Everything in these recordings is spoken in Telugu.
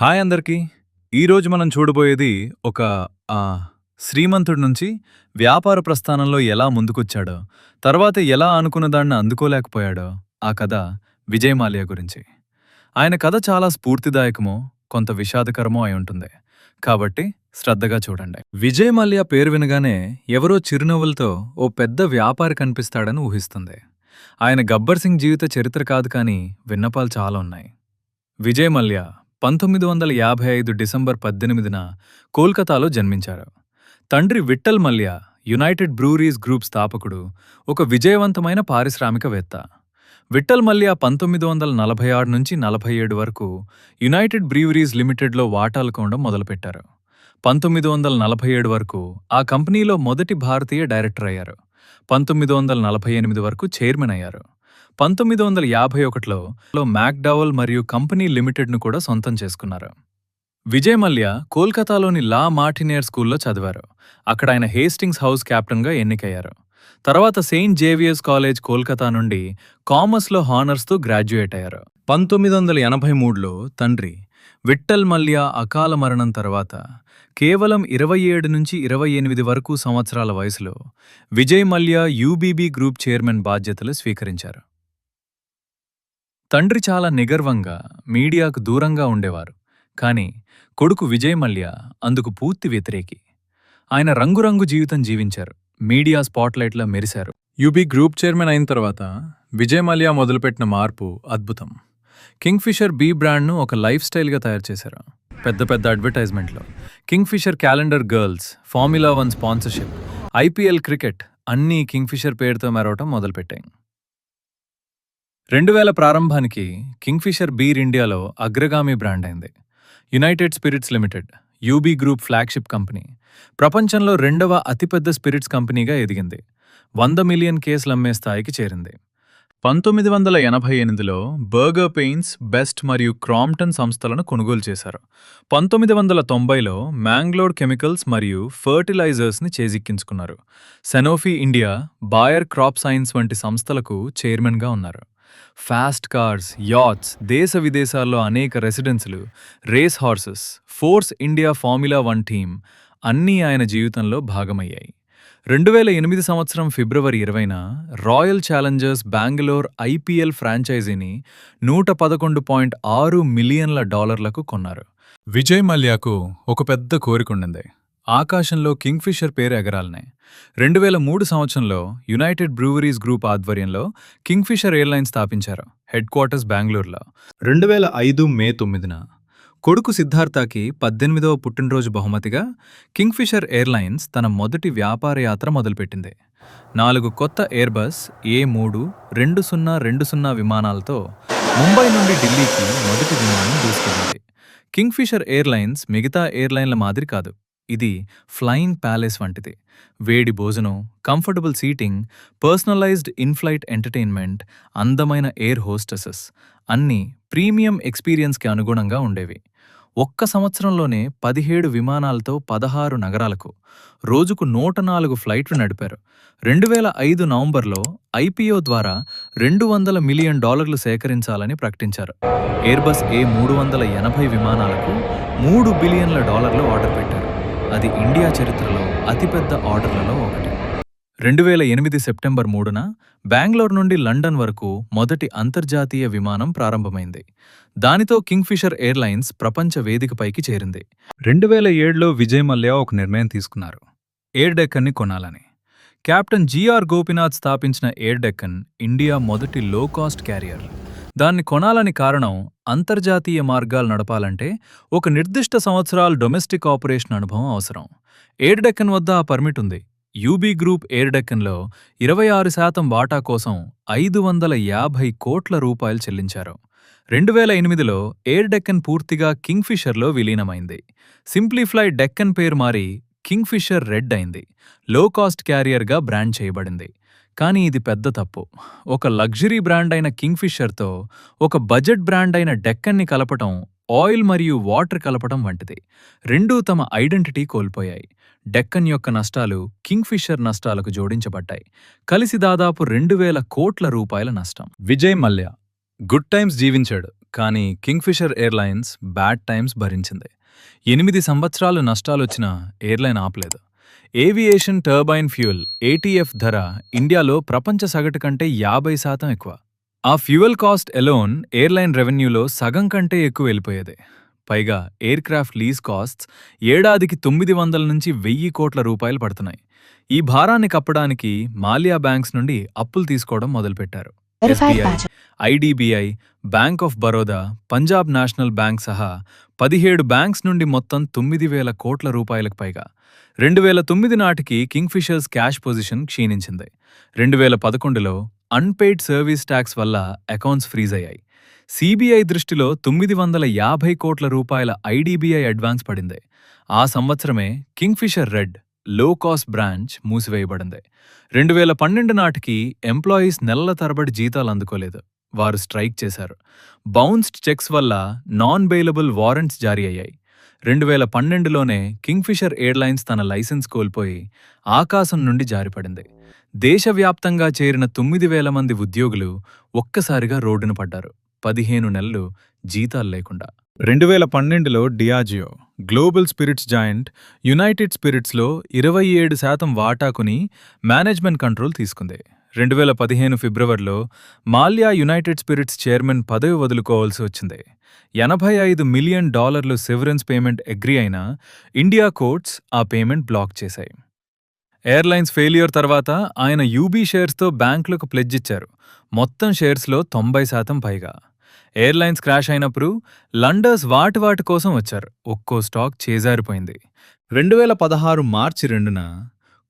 హాయ్ అందరికీ. ఈరోజు మనం చూడబోయేది ఒక శ్రీమంతుడి నుంచి వ్యాపార ప్రస్థానంలో ఎలా ముందుకొచ్చాడో, తర్వాత ఎలా అనుకున్న దాన్ని అందుకోలేకపోయాడో ఆ కథ విజయ్ మాల్యా గురించి. ఆయన కథ చాలా స్ఫూర్తిదాయకమో, కొంత విషాదకరమో అయి ఉంటుంది. కాబట్టి శ్రద్ధగా చూడండి. విజయ్ మాల్యా పేరు వినగానే ఎవరో చిరునవ్వులతో ఓ పెద్ద వ్యాపారి కనిపిస్తాడని ఊహిస్తుంది. ఆయన గబ్బర్ సింగ్ జీవిత చరిత్ర కాదు కానీ విన్నపాలు చాలా ఉన్నాయి. విజయ్ మల్యా 1955 డిసెంబర్ 18న కోల్కతాలో జన్మించారు. తండ్రి Vithal Malya United breweries group స్థాపకుడు, ఒక విజయవంతమైన పారిశ్రామికవేత్త. విఠల్ మల్యా 1946 నుంచి 47 వరకు యునైటెడ్ బ్రూవరీస్ లిమిటెడ్లో వాటాలు కొనడం మొదలుపెట్టారు. 1947 వరకు ఆ కంపెనీలో మొదటి భారతీయ డైరెక్టర్ అయ్యారు. 1948 వరకు చైర్మన్ అయ్యారు. 1951లో మ్యాక్డౌవెల్ మరియు కంపెనీ లిమిటెడ్ను కూడా సొంతం చేసుకున్నారు. విజయ్ మల్యా కోల్కతాలోని లా మార్టినేర్ స్కూల్లో చదివారు. అక్కడ ఆయన హేస్టింగ్స్ హౌస్ కెప్టెన్గా ఎన్నికయ్యారు. తర్వాత సెయింట్ జేవియర్స్ కాలేజ్ కోల్కతా నుండి కామర్స్లో హానర్స్తో గ్రాడ్యుయేట్ అయ్యారు. 1983లో తండ్రి విఠల్ మల్యా అకాల మరణం తర్వాత కేవలం 27 నుంచి 28 వరకు సంవత్సరాల వయసులో విజయ్ మల్యా యూబీబీ గ్రూప్ చైర్మన్ బాధ్యతలు స్వీకరించారు. తండ్రి చాలా నిగర్వంగా, మీడియాకు దూరంగా ఉండేవారు. కానీ కొడుకు విజయ్ మల్యా అందుకు పూర్తి వ్యతిరేకి. ఆయన రంగురంగు జీవితం జీవించారు. మీడియా స్పాట్లైట్లో మెరిశారు. యూబీ గ్రూప్ చైర్మన్ అయిన తర్వాత విజయ్ మల్యా మొదలుపెట్టిన మార్పు అద్భుతం. కింగ్ఫిషర్ బీ బ్రాండ్ను ఒక లైఫ్ స్టైల్గా తయారు చేశారు. పెద్ద పెద్ద అడ్వర్టైజ్మెంట్లో Kingfisher calendar girls, formula 1 sponsorship, IPL cricket అన్నీ కింగ్ఫిషర్ పేరుతో మెరవటం మొదలుపెట్టాయి. 2000 ప్రారంభానికి కింగ్ఫిషర్ బీర్ ఇండియాలో అగ్రగామి బ్రాండ్ అయింది. United spirits limited, UB group flagship company, ప్రపంచంలో 2వ అతిపెద్ద స్పిరిట్స్ కంపెనీగా ఎదిగింది. 100 మిలియన్ కేసులు అమ్మే స్థాయికి చేరింది. 1988లో బర్గర్ పెయిన్స్, బెస్ట్ మరియు క్రాంప్టన్ సంస్థలను కొనుగోలు చేశారు. 1990లో మ్యాంగ్లోర్ కెమికల్స్ మరియు ఫర్టిలైజర్స్ని చేజిక్కించుకున్నారు. సెనోఫీ ఇండియా, బాయర్ క్రాప్ సైన్స్ వంటి సంస్థలకు చైర్మన్గా ఉన్నారు. ఫాస్ట్ కార్స్, యాట్స్, దేశ విదేశాల్లో అనేక residences, race horses, Force India formula 1 team అన్నీ ఆయన జీవితంలో భాగమయ్యాయి. 2008 సంవత్సరం ఫిబ్రవరి 20న రాయల్ ఛాలెంజర్స్ బెంగళూరు ఐపీఎల్ ఫ్రాంచైజీని $111.6 మిలియన్ల కొన్నారు. విజయ్ మల్యాకు ఒక పెద్ద కోరికుండింది. ఆకాశంలో కింగ్ఫిషర్ పేరు ఎగరాలనే. 2003 సంవత్సరంలో యునైటెడ్ బ్రూవరీస్ గ్రూప్ ఆధ్వర్యంలో కింగ్ఫిషర్ ఎయిర్లైన్స్ స్థాపించారు. హెడ్ క్వార్టర్స్ బెంగళూరులో. 2005 మే 9న కొడుకు సిద్ధార్థకి 18వ పుట్టినరోజు బహుమతిగా కింగ్ఫిషర్ ఎయిర్లైన్స్ తన మొదటి వ్యాపార యాత్ర మొదలుపెట్టింది. 4 కొత్త ఎయిర్బస్ A32020 విమానాలతో ముంబై నుండి ఢిల్లీకి మొదటి విమానం దూసుకెళ్లింది. కింగ్ఫిషర్ ఎయిర్లైన్స్ మిగతా ఎయిర్లైన్ల మాదిరి కాదు. ఇది ఫ్లయింగ్ ప్యాలెస్ వంటిది. వేడి భోజనం, comfortable seating, personalized inflight entertainment, అందమైన ఎయిర్ హోస్టెసెస్ అన్నీ ప్రీమియం ఎక్స్పీరియన్స్కి అనుగుణంగా ఉండేవి. ఒక్క సంవత్సరంలోనే 17 విమానాలతో 16 నగరాలకు రోజుకు 104 ఫ్లైట్లు నడిపారు. 2005 నవంబర్లో ఐపీఓ ద్వారా $200 మిలియన్ సేకరించాలని ప్రకటించారు. ఎయిర్బస్ A380 విమానాలకు $3 బిలియన్ల ఆర్డర్ పెట్టారు. అది ఇండియా చరిత్రలో అతిపెద్ద ఆర్డర్లలో ఒకటి. 2008 సెప్టెంబర్ 3న బెంగళూరు నుండి లండన్ వరకు మొదటి అంతర్జాతీయ విమానం ప్రారంభమైంది. దానితో కింగ్ఫిషర్ ఎయిర్లైన్స్ ప్రపంచ వేదికపైకి చేరింది. 2007లో విజయ్ మల్యా ఒక నిర్ణయం తీసుకున్నారు. ఎయిర్ డెక్కన్ని కొనాలని. కెప్టెన్ జీఆర్ గోపీనాథ్ స్థాపించిన ఎయిర్ డెక్కన్ ఇండియా మొదటి లో కాస్ట్ క్యారియర్. దాన్ని కొనాలని కారణం, అంతర్జాతీయ మార్గాలు నడపాలంటే ఒక నిర్దిష్ట సంవత్సరాల డొమెస్టిక్ ఆపరేషన్ అనుభవం అవసరం. ఎయిర్ డెక్కన్ వద్ద ఆ పర్మిట్ ఉంది. యూబీ గ్రూప్ ఎయిర్ డెక్కన్లో 26% వాటా కోసం $550 కోట్ల చెల్లించారు. 2008లో ఎయిర్ డెక్కన్ పూర్తిగా కింగ్ఫిషర్లో విలీనమైంది. సింప్లిఫ్లై డెక్కన్ పేరు మారి కింగ్ఫిషర్ రెడ్ అయింది. లో కాస్ట్ క్యారియర్గా బ్రాండ్ చేయబడింది. కానీ ఇది పెద్ద తప్పు. ఒక లగ్జరీ బ్రాండ్ అయిన కింగ్ఫిషర్తో ఒక బడ్జెట్ బ్రాండ్ అయిన డెక్కన్ని కలపటం, ఆయిల్ మరియు వాటర్ కలపటం వంటిది. రెండూ తమ ఐడెంటిటీ కోల్పోయాయి. డెక్కన్ యొక్క నష్టాలు కింగ్ఫిషర్ నష్టాలకు జోడించబడ్డాయి. కలిసి దాదాపు $2,000 కోట్ల నష్టం. విజయ్ మల్యా గుడ్ టైమ్స్ జీవించాడు, కానీ కింగ్ఫిషర్ ఎయిర్లైన్స్ బ్యాడ్ టైమ్స్ భరించింది. 8 సంవత్సరాలు నష్టాలొచ్చిన ఎయిర్లైన్ ఆపలేదు. ఏవియేషన్ టర్బైన్ ఫ్యూయల్ ఏటీఎఫ్ ధర ఇండియాలో ప్రపంచ సగటు కంటే 50% ఎక్కువ. ఆ ఫ్యూయల్ కాస్ట్ ఎలోన్ ఎయిర్లైన్ రెవెన్యూలో సగం కంటే ఎక్కువ వెళ్ళిపోయేది. పైగా ఎయిర్ క్రాఫ్ట్ లీజ్ కాస్ట్స్ ఏడాదికి 900 నుంచి 1000 కోట్ల రూపాయలు పడుతున్నాయి. ఈ భారాన్ని కప్పడానికి మాల్యా బ్యాంక్స్ నుండి అప్పులు తీసుకోవడం మొదలుపెట్టారు. SBI, IDBI, bank of Baroda, Punjab national bank సహా 17 బ్యాంక్స్ నుండి మొత్తం 9,000 కోట్ల రూపాయలకు పైగా. 2009 నాటికి కింగ్ఫిషర్స్ క్యాష్ పొజిషన్ క్షీణించింది. 2011లో అన్పెయిడ్ సర్వీస్ ట్యాక్స్ వల్ల అకౌంట్స్ ఫ్రీజ్ అయ్యాయి. సిబిఐ దృష్టిలో 950 కోట్ల రూపాయల ఐడిబిఐ అడ్వాన్స్ పడింది. ఆ సంవత్సరమే Kingfisher red low cost branch మూసివేయబడింది. 2012 నాటికి ఎంప్లాయీస్ నెలల తరబడి జీతాలు అందుకోలేదు. వారు స్ట్రైక్ చేశారు. బౌన్స్డ్ చెక్స్ వల్ల నాన్ బెయిలబుల్ వారెంట్స్ జారీ అయ్యాయి. 2012లోనే కింగ్ఫిషర్ ఎయిర్లైన్స్ తన లైసెన్స్ కోల్పోయి ఆకాశం నుండి జారిపడింది. దేశవ్యాప్తంగా చేరిన 9,000 మంది ఉద్యోగులు ఒక్కసారిగా రోడ్డున పడ్డారు. 15 నెలలు జీతాలు లేకుండా. 2012లో Diageo, global spirits joint united స్పిరిట్స్లో 27% వాటాకుని మేనేజ్మెంట్ కంట్రోల్ తీసుకుంది. 2015 ఫిబ్రవరిలో మాల్యా యునైటెడ్ స్పిరిట్స్ చైర్మన్ పదవి వదులుకోవాల్సి వచ్చింది. $85 మిలియన్ సెవరెన్స్ పేమెంట్ అగ్రీ అయినా ఇండియా కోర్ట్స్ ఆ పేమెంట్ బ్లాక్ చేశాయి. ఎయిర్లైన్స్ ఫెయిల్యూర్ తర్వాత ఆయన యూబీ షేర్స్తో బ్యాంకులకు ప్లెడ్జ్ ఇచ్చారు. మొత్తం షేర్స్లో 90% పైగా. ఎయిర్లైన్స్ క్రాష్ అయినప్పుడు లండర్స్ వాటి కోసం వచ్చారు. ఒక్కో స్టాక్ చేజారిపోయింది. 2016 మార్చి 2న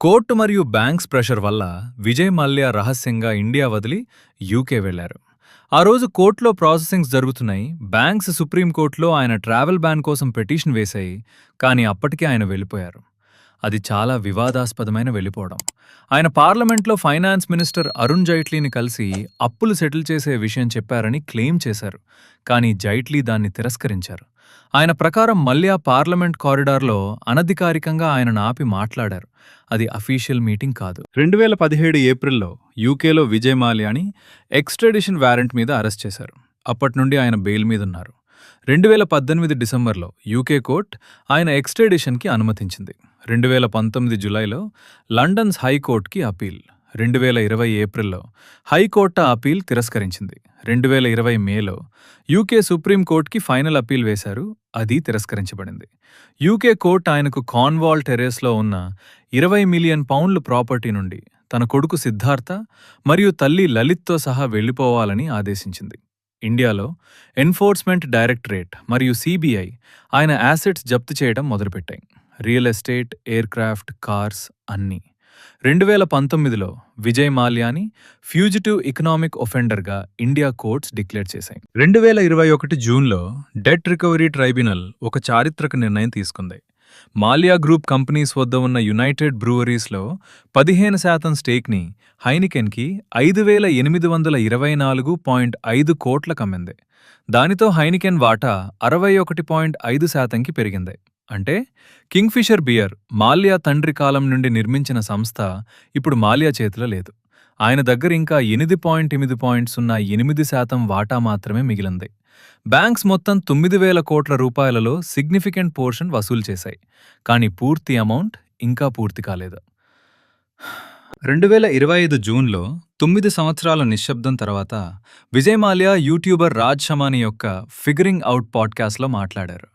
కోర్టు మరియు బ్యాంక్స్ ప్రెషర్ వల్ల విజయ్ మల్యా రహస్యంగా ఇండియా వదిలి యూకే వెళ్లారు. ఆ రోజు కోర్టులో ప్రాసెసింగ్స్ జరుగుతున్నాయి. బ్యాంక్స్ సుప్రీంకోర్టులో ఆయన ట్రావెల్ బ్యాన్ కోసం పిటిషన్ వేశాయి. కానీ అప్పటికే ఆయన వెళ్ళిపోయారు. అది చాలా వివాదాస్పదమైన వెళ్ళిపోవడం. ఆయన పార్లమెంట్లో ఫైనాన్స్ మినిస్టర్ అరుణ్ జైట్లీని కలిసి అప్పులు సెటిల్ చేసే విషయం చెప్పారని క్లెయిమ్ చేశారు. కానీ జైట్లీ దాన్ని తిరస్కరించారు. ఆయన ప్రకారం మల్యా పార్లమెంట్ కారిడార్లో అనధికారికంగా ఆయనను ఆపి మాట్లాడారు. అది అఫీషియల్ మీటింగ్ కాదు. 2017 ఏప్రిల్లో యూకేలో విజయ్ మాల్యాని ఎక్స్ట్రాడిషన్ వారెంట్ మీద అరెస్ట్ చేశారు. అప్పట్నుండి ఆయన బెయిల్ మీదున్నారు. 2018 డిసెంబర్లో యూకే కోర్ట్ ఆయన ఎక్స్ట్రాడిషన్కి అనుమతించింది. 2019 జులైలో లండన్స్ హైకోర్టుకి అపీల్. 2020 ఏప్రిల్లో హైకోర్టు అపీల్ తిరస్కరించింది. 2020 మేలో యూకే సుప్రీంకోర్టుకి ఫైనల్ అపీల్ వేశారు. అది తిరస్కరించబడింది. యూకే కోర్టు ఆయనకు కార్న్వాల్ టెర్రేస్లో ఉన్న 20 మిలియన్ పౌండ్ల ప్రాపర్టీ నుండి తన కొడుకు సిద్ధార్థ మరియు తల్లి లలిత్తో సహా వెళ్లిపోవాలని ఆదేశించింది. ఇండియాలో ఎన్ఫోర్స్మెంట్ డైరెక్టరేట్ మరియు సిబిఐ ఆయన యాసెట్స్ జప్తు చేయడం మొదలుపెట్టాయి. Real estate, aircraft, cars అన్నీ. 2019లో విజయ్ మాల్యాని ఫ్యూజిటివ్ ఎకనామిక్ ఒఫెండర్గా ఇండియా కోర్ట్స్ డిక్లేర్ చేశాయి. 2021 జూన్లో డెట్ రికవరీ ట్రైబ్యునల్ ఒక చారిత్రక నిర్ణయం తీసుకుంది. మాల్యా గ్రూప్ కంపెనీస్ వద్ద ఉన్న యునైటెడ్ బ్రూవరీస్లో 15% స్టేక్ని హైనికెన్కి 5,824.5 కోట్లకు అమ్మింది. దానితో హైనికెన్ వాటా 61.5%కి పెరిగింది. అంటే కింగ్ఫిషర్ బియర్ మాల్యా తండ్రి కాలం నుండి నిర్మించిన సంస్థ ఇప్పుడు మాల్యా చేతిలో లేదు. ఆయన దగ్గర ఇంకా 8.08% వాటా మాత్రమే మిగిలింది. బ్యాంక్స్ మొత్తం 9,000 కోట్ల రూపాయలలో సిగ్నిఫికెంట్ పోర్షన్ వసూలు చేశాయి. కానీ పూర్తి అమౌంట్ ఇంకా పూర్తి కాలేదు. 2025 జూన్లో 9 సంవత్సరాల నిశ్శబ్దం తర్వాత విజయ్ మాల్యా యూట్యూబర్ రాజ్ షమానీ యొక్క ఫిగరింగ్ అవుట్ పాడ్కాస్ట్లో మాట్లాడారు.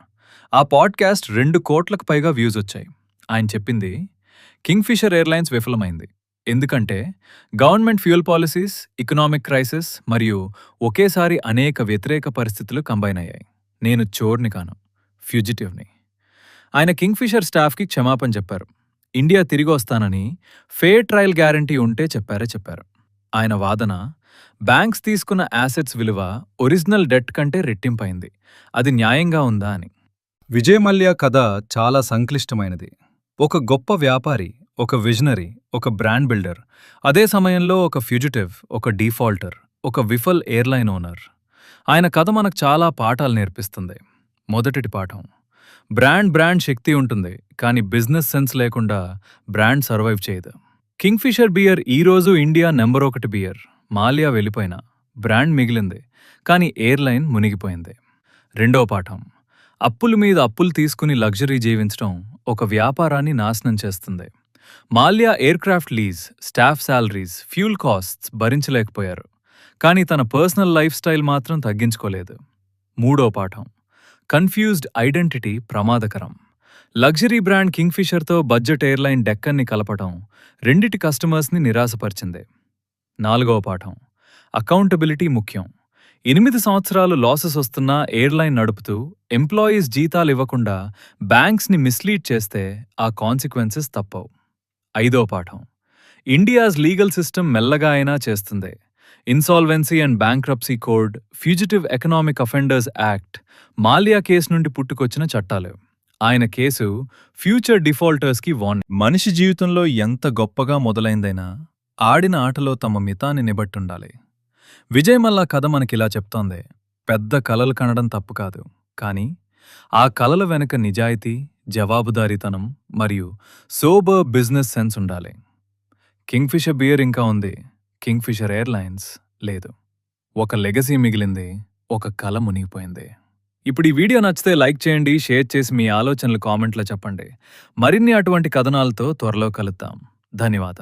ఆ పాడ్కాస్ట్ 2 కోట్లకు పైగా వ్యూస్ వచ్చాయి. ఆయన చెప్పింది, కింగ్ఫిషర్ ఎయిర్లైన్స్ విఫలమైంది. ఎందుకంటే government fuel policies, economic crisis మరియు ఒకేసారి అనేక వ్యతిరేక పరిస్థితులు కంబైన్ అయ్యాయి. నేను చోర్ని కాను, ఫ్యూజిటివ్ని. ఆయన కింగ్ఫిషర్ స్టాఫ్కి క్షమాపణ చెప్పారు. ఇండియా తిరిగి వస్తానని ఫెయిర్ ట్రయల్ గ్యారంటీ ఉంటే చెప్పారు. ఆయన వాదన, బ్యాంక్స్ తీసుకున్న యాసెట్స్ విలువ ఒరిజినల్ డెట్ కంటే రెట్టింపైంది. అది న్యాయంగా ఉందా అని. విజయ్ మల్యా కథ చాలా సంక్లిష్టమైనది. ఒక గొప్ప వ్యాపారి, ఒక విజనరీ, ఒక బ్రాండ్ బిల్డర్, అదే సమయంలో ఒక ఫ్యూజిటివ్, ఒక డిఫాల్టర్, ఒక విఫల్ ఎయిర్లైన్ ఓనర్. ఆయన కథ మనకు చాలా పాఠాలు నేర్పిస్తుంది. మొదటి పాఠం, బ్రాండ్ శక్తి ఉంటుంది, కానీ బిజినెస్ సెన్స్ లేకుండా బ్రాండ్ సర్వైవ్ చేయదు. కింగ్ఫిషర్ బియర్ ఈరోజు ఇండియా నెంబర్ 1 బియర్. మాల్యా వెళ్ళిపోయినా బ్రాండ్ మిగిలింది, కానీ ఎయిర్లైన్ మునిగిపోయింది. రెండో పాఠం: అప్పుల మీద అప్పులు తీసుకుని లగ్జరీ జీవించడం ఒక వ్యాపారాన్ని నాశనం చేస్తుంది. Mallya aircraft lease, staff salaries, fuel costs భరించలేకపోయారు, కానీ తన పర్సనల్ లైఫ్ స్టైల్ మాత్రం తగ్గించుకోలేదు. మూడో పాఠం: కన్ఫ్యూజ్డ్ ఐడెంటిటీ ప్రమాదకరం. లగ్జరీ బ్రాండ్ కింగ్ఫిషర్తో బడ్జెట్ ఎయిర్లైన్ డెక్కన్ని కలపడం రెండిటి కస్టమర్స్ని నిరాశపరిచింది. నాలుగవ పాఠం: అకౌంటబిలిటీ ముఖ్యం. 8 సంవత్సరాలు లాసెస్ వస్తున్నా ఎయిర్లైన్ నడుపుతూ ఎంప్లాయీస్ జీతాలు ఇవ్వకుండా బ్యాంక్స్ని మిస్లీడ్ చేస్తే ఆ కాన్సిక్వెన్సెస్ తప్పవు. ఐదో పాఠం: ఇండియాస్ లీగల్ సిస్టమ్ మెల్లగా అయినా చేస్తుంది. Insolvency and bankruptcy code, fugitive economic offenders act Mallya case నుండి పుట్టుకొచ్చిన చట్టాలు. ఆయన కేసు ఫ్యూచర్ డిఫాల్టర్స్కి వార్నింగ్. మనిషి జీవితంలో ఎంత గొప్పగా మొదలైందైనా ఆడిన ఆటలో తమ మితాన్ని నిబట్టుండాలి. విజయ్ మల్లా కథ మనకిలా చెప్తోంది: పెద్ద కలలు కనడం తప్పు కాదు, కానీ ఆ కలల వెనుక నిజాయితీ, జవాబుదారీతనం మరియు సోబర్ బిజినెస్ సెన్స్ ఉండాలి. కింగ్ఫిషర్ బియర్ ఇంకా ఉంది, కింగ్ఫిషర్ ఎయిర్లైన్స్ లేదు. ఒక లెగసీ మిగిలింది, ఒక కల మునిగిపోయింది. ఇప్పుడు ఈ వీడియో నచ్చితే లైక్ చేయండి, షేర్ చేసి మీ ఆలోచనలు కామెంట్లో చెప్పండి. మరిన్ని అటువంటి కథనాలతో త్వరలో కలుద్దాం. ధన్యవాదాలు.